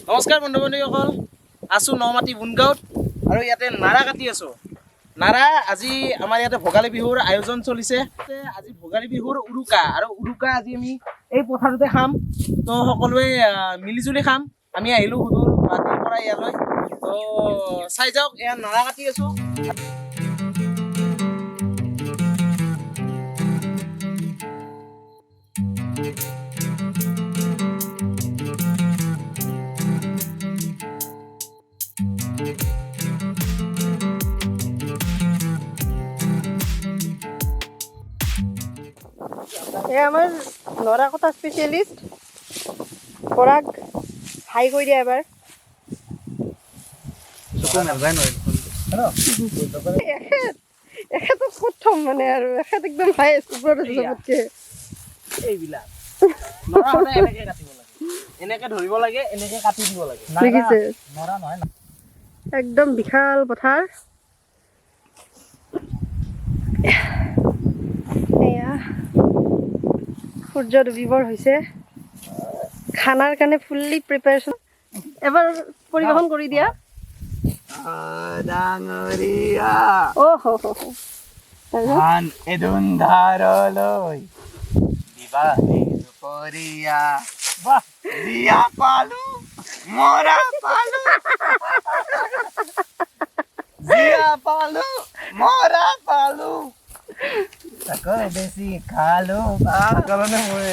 নমস্কাৰ বন্ধু বান্ধৱীসকল, আছোঁ নমাটি বুনগাঁৱত আৰু ইয়াতে নাৰা কাটি আছোঁ। নাৰা আজি আমাৰ ইয়াতে ভোগালী বিহুৰ আয়োজন চলিছে। আজি ভোগালী বিহুৰ উৰুকা আৰু উৰুকা আজি আমি এই পথাৰতে খাম। তো সকলোৱে মিলিজুলি খাম। আমি আহিলোঁ সুদূৰ গুৱাহাটীৰ পৰা ইয়ালৈ। তো চাই যাওক, এয়া নাৰা কাটি আছোঁ। আমার নরা কথা স্পেশালিস্ট পরাগ হাই করে দিয়া এবার এখেত প্রথম মানে আর এখেত একদম হাইয়েস্ট উপরে সবতকে এইবিলাক নৰা সদায় এনেকৈ কাটিব লাগে, এনেকৈ ধৰিব লাগে, এনেকৈ কাটি দিব লাগে। দেখিছে নৰা নহয় না, একদম বিশাল পথাৰ। এয়া সূৰ্য ডুবিবৰ হৈছে, খানাৰ কাৰণে ফুল্লি প্ৰিপাৰেশ্যন। এবাৰ পৰিৱেশন কৰি দিয়া। ডাঙৰীয়া ধান এদুন ধাৰলৈ বিবাহে দুপৰীয়া বাহ দিয়া পালো মৰা পালো দিয়া পালো মৰা পালো তাকো বেছি খালো কাৰণে মই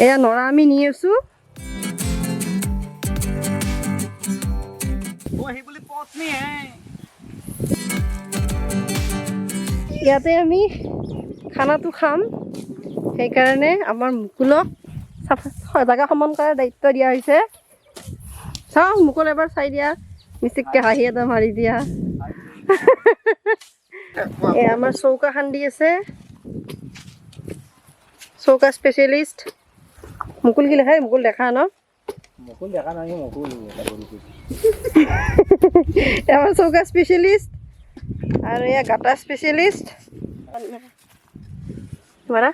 এয়া নৰা আমি নি আছো। বুলি পত্নী হে ইয়াতে আমি খানাটো খাম, সেইকাৰণে আমাৰ মুকুলক জাগা সমান কৰাৰ দায়িত্ব দিয়া হৈছে। চাওঁ মুকুল এবাৰ চাই দিয়া, মিচিককে হাঁহি এটা মাৰি দিয়া। এ আমাৰ চৌকা খান্দি আছে, চৌকা স্পেচিয়েলিষ্ট মুকুল কি লেখাই মুকুল দেখা ন মুকুল দেখা নাই মুকুল আমাৰ চৌকা স্পেচিয়েলিষ্ট আৰু এয়া গাটা স্পেচিয়েলিষ্ট মাৰা।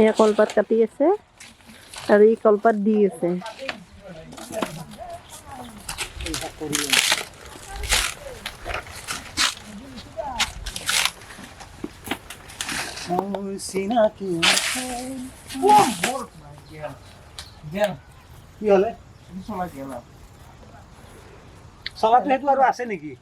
এয়া কলপাত কাটি আছে আৰু এই কলপাত দি আছে। কি হলে চলাটো সেইটো আৰু আছে নেকি?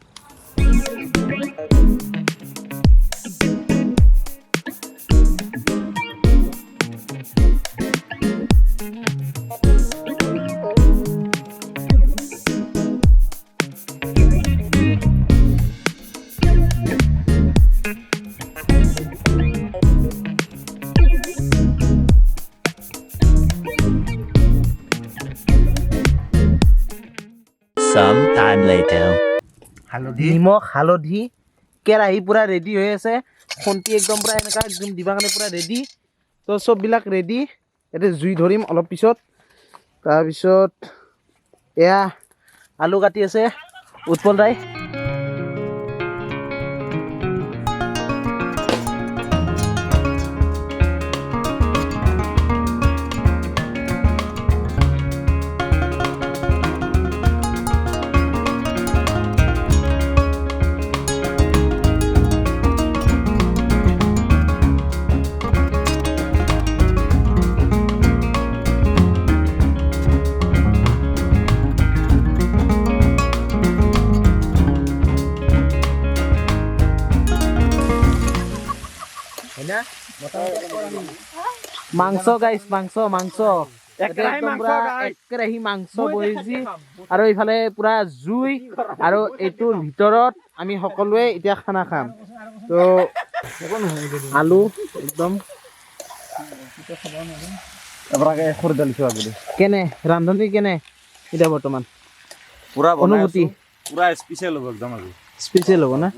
Sometime later. নিমখ হালধি কেৰাহী পুৰা ৰেডি হৈ আছে, খন্তি একদম পুৰা এনেকা একদম দিবা কাৰণে পুৰা ৰেডি। তো চববিলাক ৰেডি, ইয়াতে জুই ধৰিম অলপ পিছত। তাৰপিছত এয়া আলু কাটি আছে উৎপল দাই। মাংস গাইছ, মাংস মাংস একেৰাহি মাংস বহিছি আৰু এইফালে পুৰা জুই আৰু এইটোৰ ভিতৰত আমি সকলোৱে এতিয়া খানা খাম। তো আলু একদম কেনে ৰান্ধনি কেনে এতিয়া বৰ্তমান পুৰা অনুভূতি পুৰা স্পেচিয়েল হ'ব একদম আজি স্পেচিয়েল হ'ব না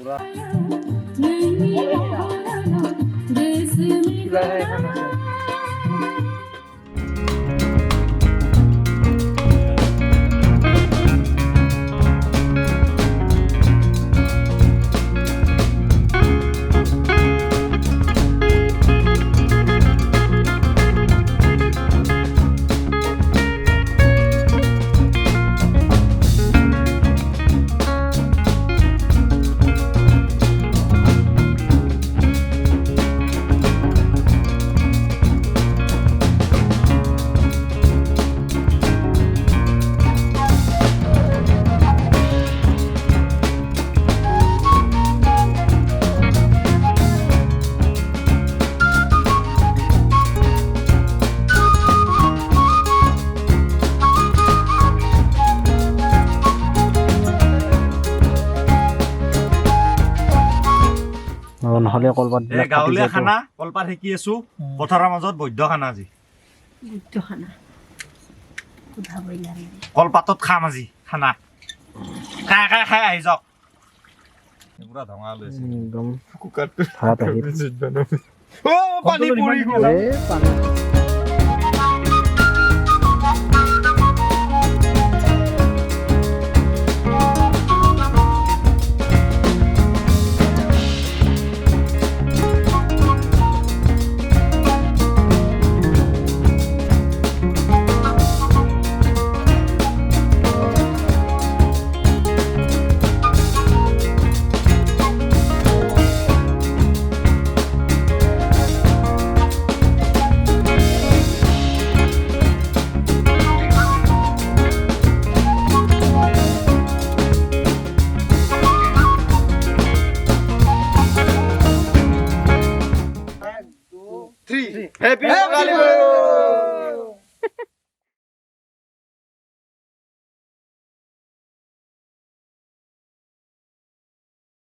নহ'লে কলপাত গাঁৱলীয়া খানা কলপাত শিকি আছো পথাৰৰ মাজত বৈদ্য খানা আজি কলপাতত খাম আজি খানা খাই খাই খাই আহি যাওক পুৰা ধঙা লৈছে একদম কুকাৰটো ভাত আহি পানী পৰি গ'ল Happy Diwali!